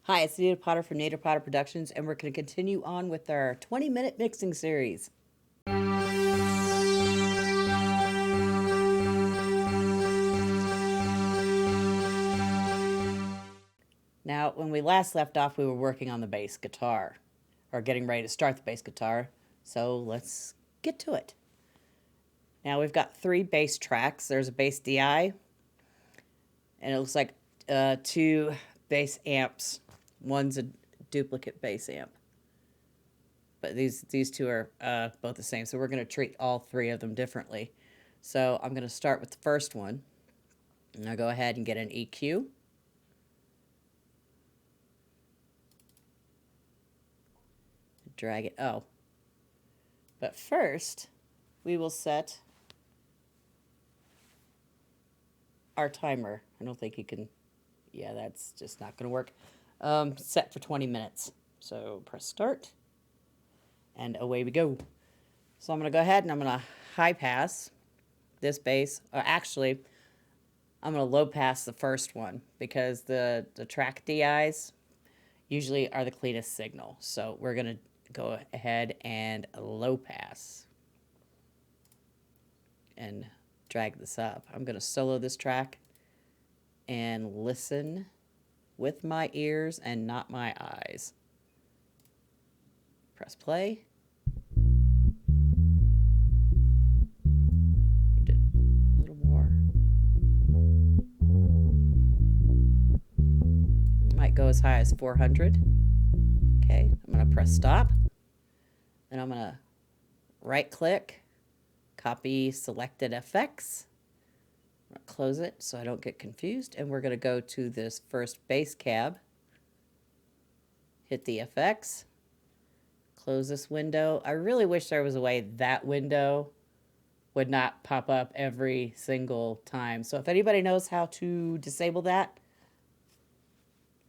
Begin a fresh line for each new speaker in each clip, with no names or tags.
Hi, it's Native Potter from Native Potter Productions, and we're going to continue on with our 20-minute mixing series. Now, when we last left off, we were working on the bass guitar, or getting ready to start the bass guitar, so let's get to it. Now, we've got 3 bass tracks. There's a bass DI, and it looks like 2 bass amps. One's a duplicate bass amp. But these two are both the same, so we're going to treat all 3 of them differently. So I'm going to start with the first one, and I'll go ahead and get an EQ. Drag it. Oh. But first, we will set our timer. I don't think you can, yeah, that's just not going to work. Set for 20 minutes. So press start, and away we go. So I'm going to go ahead and I'm going to high pass this bass. Actually, I'm going to low pass the first one because the track DIs usually are the cleanest signal. So we're going to go ahead and low pass and drag this up. I'm going to solo this track and listen with my ears and not my eyes. Press play. A little more. Might go as high as 400. Okay, I'm going to press stop. And I'm going to right click, copy selected effects. I'm going to close it so I don't get confused. And we're going to go to this first bass cab. Hit the effects. Close this window. I really wish there was a way that window would not pop up every single time. So if anybody knows how to disable that,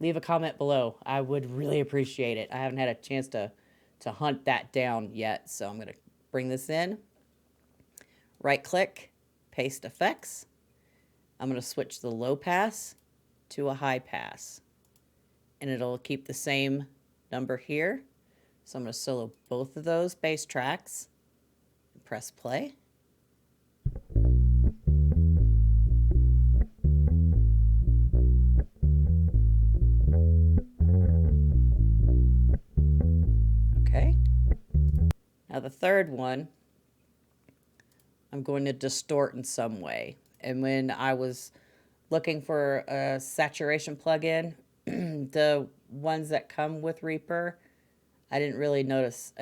leave a comment below. I would really appreciate it. I haven't had a chance to hunt that down yet. So I'm going to bring this in. Right click, paste effects. I'm going to switch the low pass to a high pass. And it'll keep the same number here. So I'm going to solo both of those bass tracks. Press play. Okay. Now the third one, I'm going to distort in some way. And when I was looking for a saturation plugin, the ones that come with Reaper, I didn't really notice,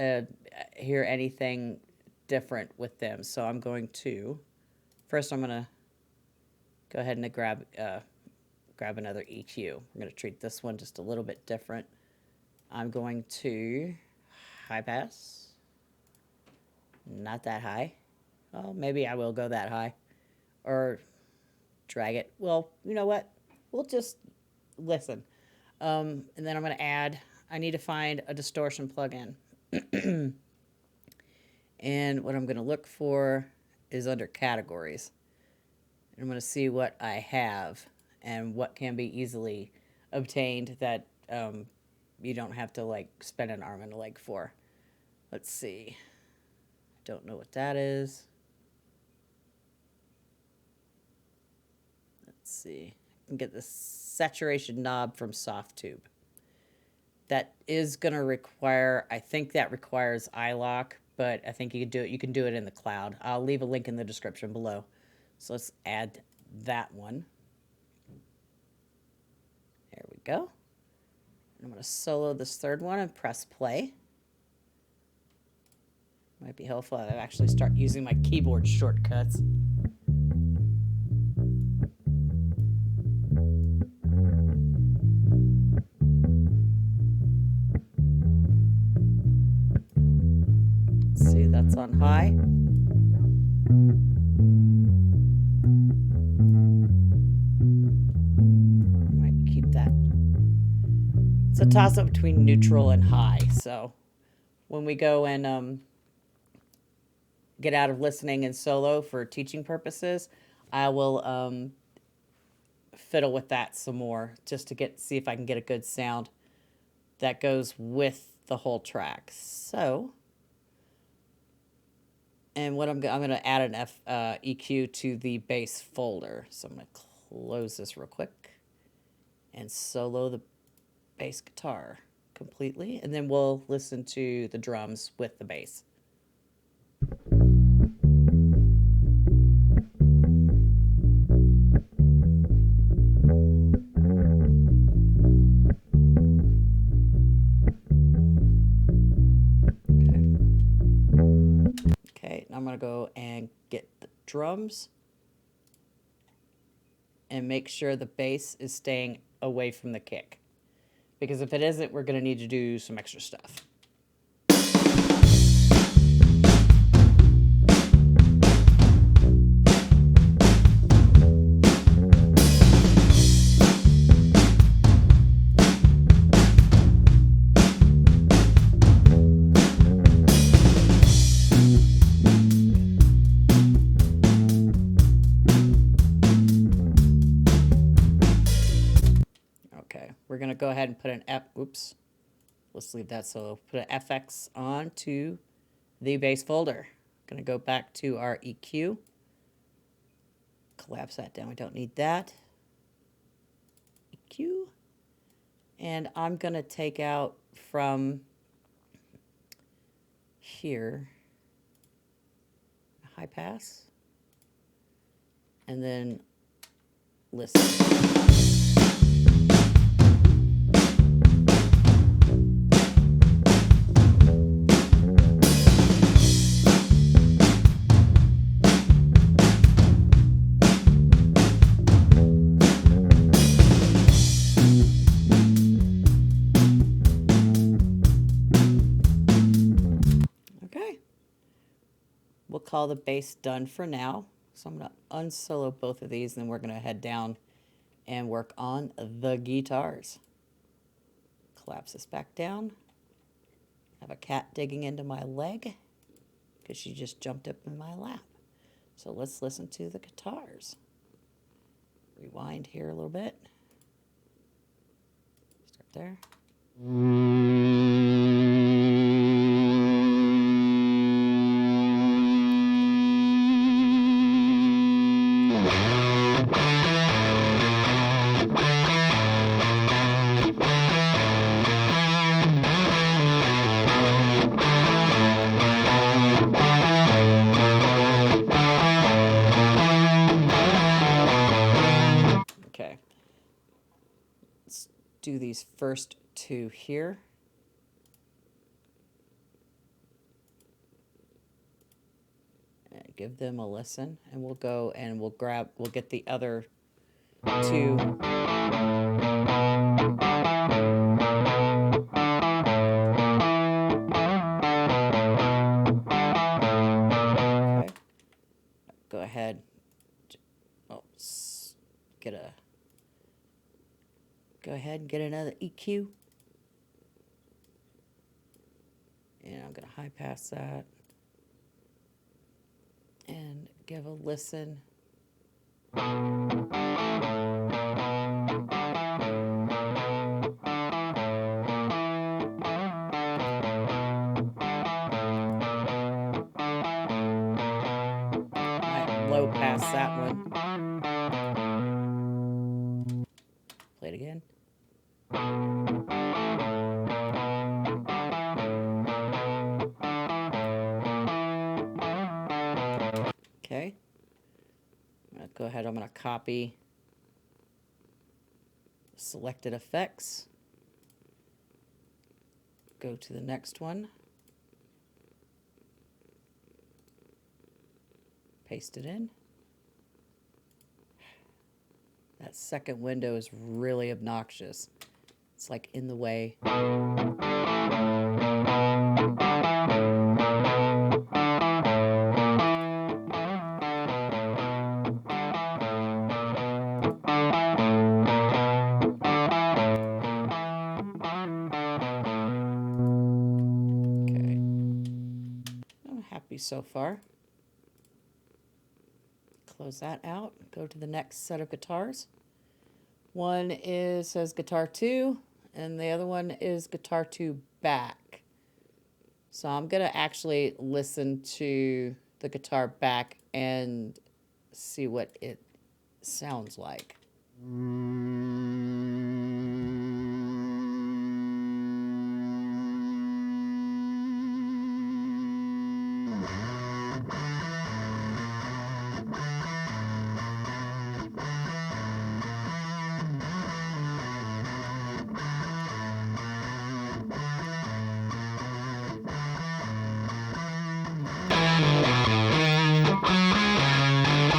hear anything different with them. So I'm going to, first I'm going to go ahead and grab another EQ. I'm going to treat this one just a little bit different. I'm going to high pass. Not that high. Well, maybe I will go that high. Or drag it. Well, you know what? We'll just listen. And then I'm going to add, I need to find a distortion plugin. And what I'm going to look for is under categories. I'm going to see what I have and what can be easily obtained that you don't have to like spend an arm and a leg for. Let's see. Don't know what that is. Let's see. I can get the saturation knob from Softube. That is going to require, I think that requires iLok, but I think you can do it. You can do it in the cloud. I'll leave a link in the description below. So let's add that one. There we go. I'm going to solo this third one and press play. Might be helpful if I actually start using my keyboard shortcuts. Let's see, that's on high. Might keep that. It's a toss-up between neutral and high. So when we go and get out of listening and solo for teaching purposes, I will fiddle with that some more just to see if I can get a good sound. that goes with the whole track. So, and what I'm going to add an EQ to the bass folder. So I'm going to close this real quick and solo the bass guitar completely, and then we'll listen to the drums with the bass. Okay, now I'm going to go and get the drums and make sure the bass is staying away from the kick. Because if it isn't, we're going to need to do some extra stuff. We're going to go ahead and put an oops, let's leave that solo. Put an FX onto the bass folder. Going to go back to our EQ. Collapse that down. We don't need that. EQ. And I'm going to take out from here high pass. And then listen. We'll call the bass done for now. So I'm going to unsolo both of these, and then we're going to head down and work on the guitars. Collapse this back down. I have a cat digging into my leg because she just jumped up in my lap. So let's listen to the guitars. Rewind here a little bit. Start there. Okay. Let's do these first two here. And give them a listen, and we'll go and we'll get the other two. Okay. Go ahead. Oh, go ahead and get another EQ. And I'm going to high pass that. And give a listen. Might low pass that one. Play it again. Okay. I'm going to go ahead. I'm going to copy selected effects. Go to the next one. Paste it in. That second window is really obnoxious. It's like in the way. Okay. I'm happy so far. Close that out. Go to the next set of guitars. One says guitar 2, and the other one is guitar 2 back. So I'm going to actually listen to the guitar back and see what it sounds like.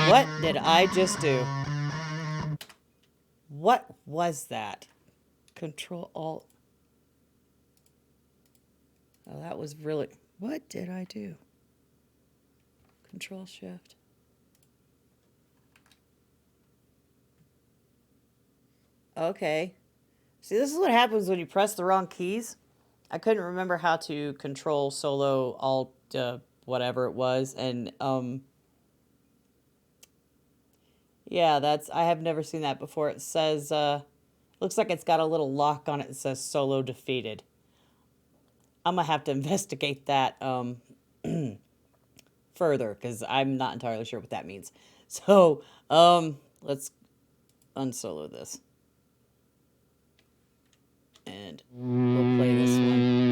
What did I just do? What was that? Control Alt. Oh, that was really... What did I do? Control Shift. Okay. See, this is what happens when you press the wrong keys. I couldn't remember how to control solo alt whatever it was, and yeah, I have never seen that before. It says looks like it's got a little lock on it that says solo defeated. I'm gonna have to investigate that further because I'm not entirely sure what that means. So let's unsolo this. And we'll play this one.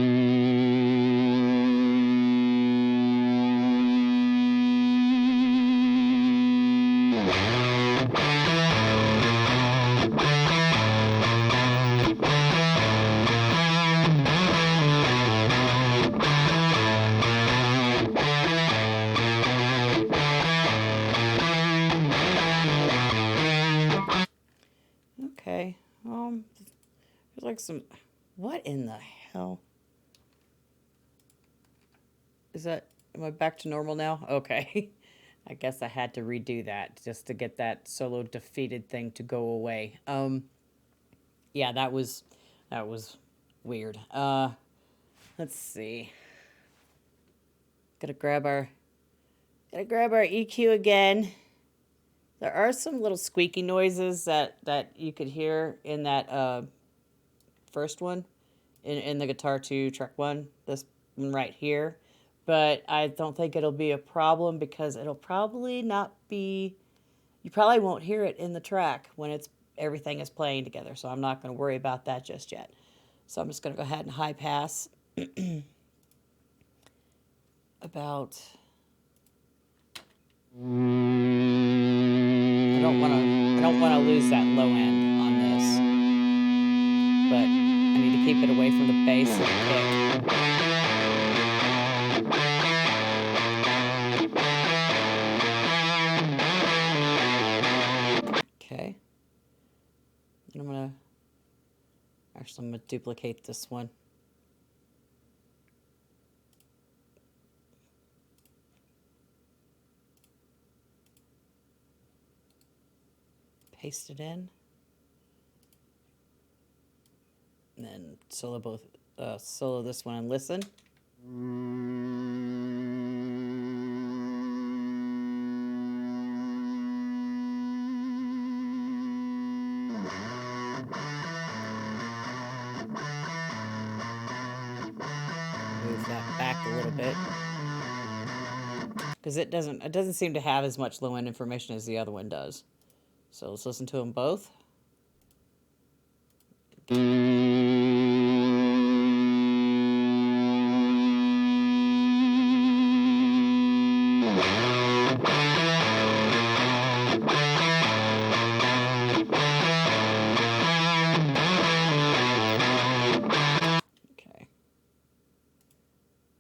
Okay. There's like some... What in the hell? Is that... Am I back to normal now? Okay. I guess I had to redo that just to get that solo defeated thing to go away. Yeah, that was weird. Let's see. Gotta grab our EQ again. There are some little squeaky noises that you could hear in that first one, in the Guitar 2 track 1, this one right here. But I don't think it'll be a problem because it'll probably not be, you probably won't hear it in the track when everything is playing together. So I'm not going to worry about that just yet. So I'm just going to go ahead and high pass about... I don't want to lose that low end on this, but I need to keep it away from the bass and the kick. Okay. And I'm gonna duplicate this one. Paste it in. And then solo this one and listen. Move that back a little bit. Because it doesn't seem to have as much low end information as the other one does. So let's listen to them both. Okay.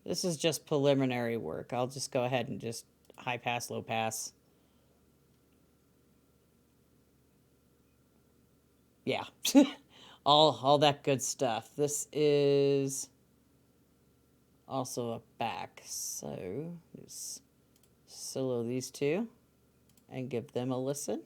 This is just preliminary work. I'll just go ahead and just high pass, low pass. Yeah. all that good stuff. This is also a back. So just solo these two and give them a listen.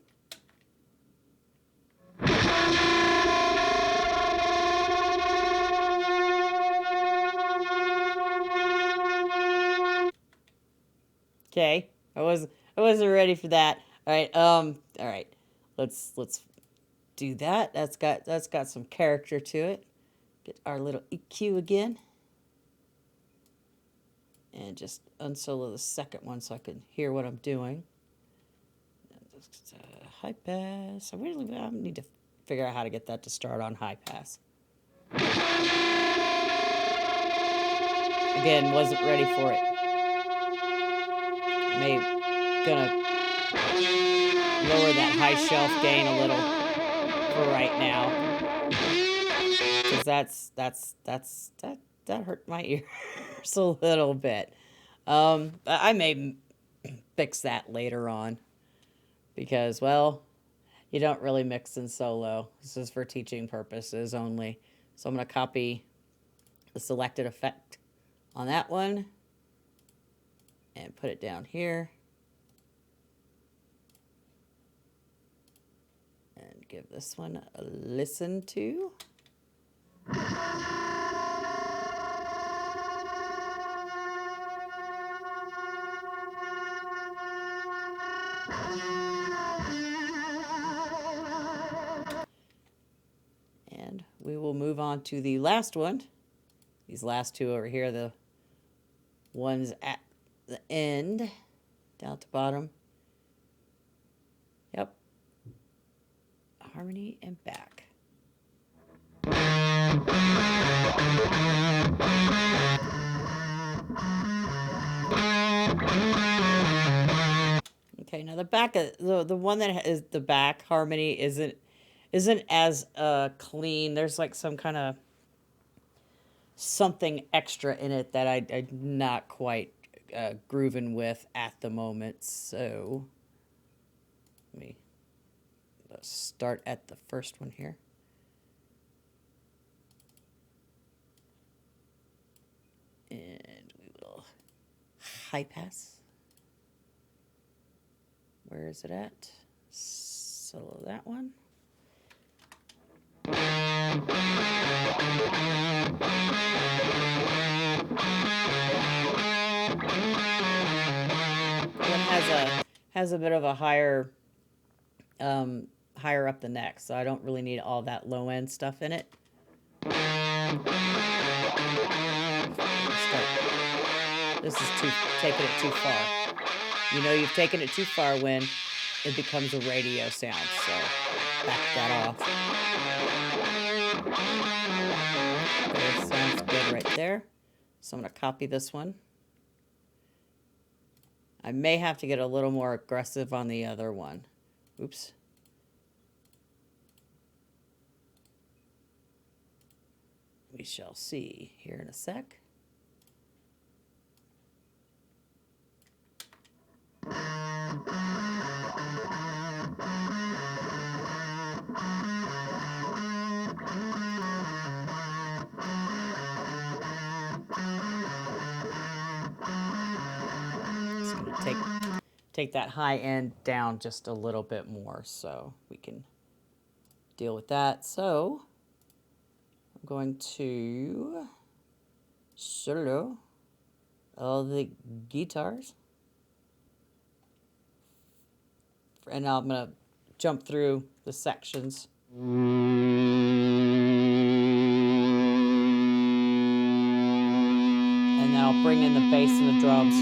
Okay. I wasn't ready for that. All right. All right. Let's do that. That's got some character to it. Get our little EQ again. And just unsolo the second one so I can hear what I'm doing. Just, high pass. I need to figure out how to get that to start on high pass. Again, wasn't ready for it. Gonna lower that high shelf gain a little for right now. Because that hurt my ears a little bit. I may fix that later on. Because, well, you don't really mix in solo. This is for teaching purposes only. So I'm going to copy the selected effect on that one and put it down here. And give this one a listen to. And we will move on to the last one. These last two over here, the ones at the end, down at the bottom. Yep. Harmony and back. Okay, now the back, the one that is the back harmony isn't as clean. There's like some kind of something extra in it that I'm not quite grooving with at the moment. So let's start at the first one here. And we will high pass. Where is it at? Solo that one. It has a bit of a higher up the neck, so I don't really need all that low end stuff in it. This is taking it too far. You know you've taken it too far when it becomes a radio sound, so back that off. Okay, sounds good right there. So I'm going to copy this one. I may have to get a little more aggressive on the other one. Oops. We shall see here in a sec. Just gonna take that high end down just a little bit more so we can deal with that. So I'm going to solo all the guitars. And now I'm going to jump through the sections. And then I'll bring in the bass and the drums.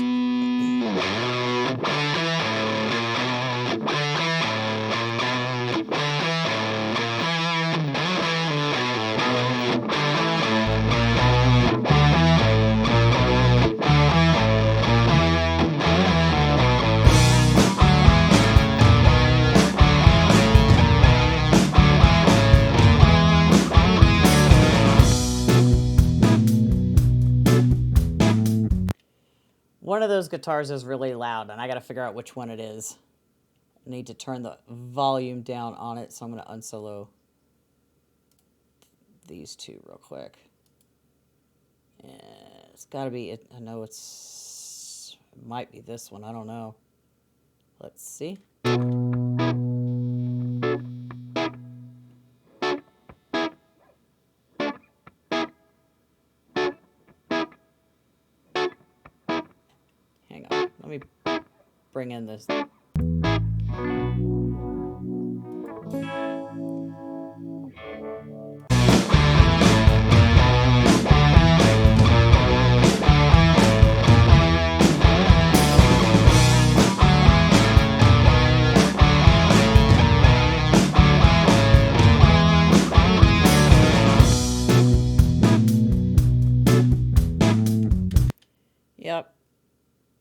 One of those guitars is really loud, and I got to figure out which one it is. I need to turn the volume down on it, so I'm going to unsolo these two real quick. And it's got to be, I know it might be this one, I don't know. Let's see. Hang on, let me bring in this.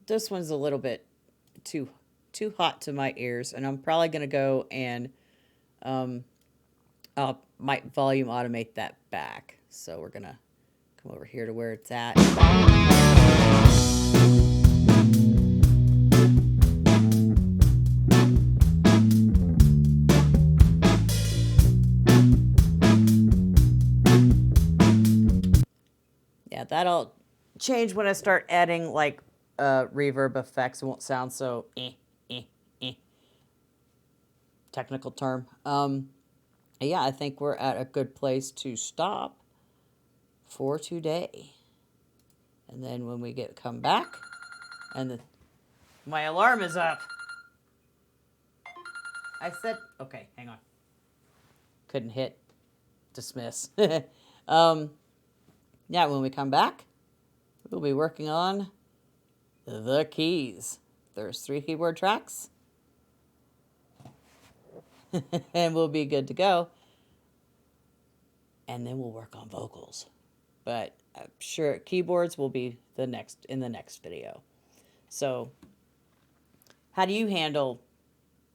this one's a little bit too hot to my ears, and I'm probably gonna go and I might volume automate that back. So we're gonna come over here to where it's at. Yeah, that'll change when I start adding like reverb effects. It won't sound so technical term. Yeah, I think we're at a good place to stop for today. And then when we come back, and my alarm is up. I said, okay, hang on. Couldn't hit dismiss. Yeah, when we come back, we'll be working on the keys. There's 3 keyboard tracks. And we'll be good to go. And then we'll work on vocals. But I'm sure keyboards will be in the next video. So, how do you handle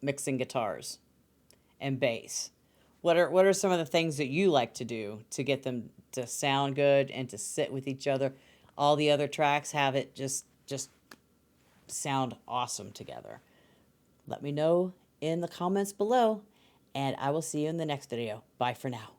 mixing guitars and bass? What are some of the things that you like to do to get them to sound good and to sit with each other? All the other tracks have it just sound awesome together. Let me know in the comments below, and I will see you in the next video. Bye for now.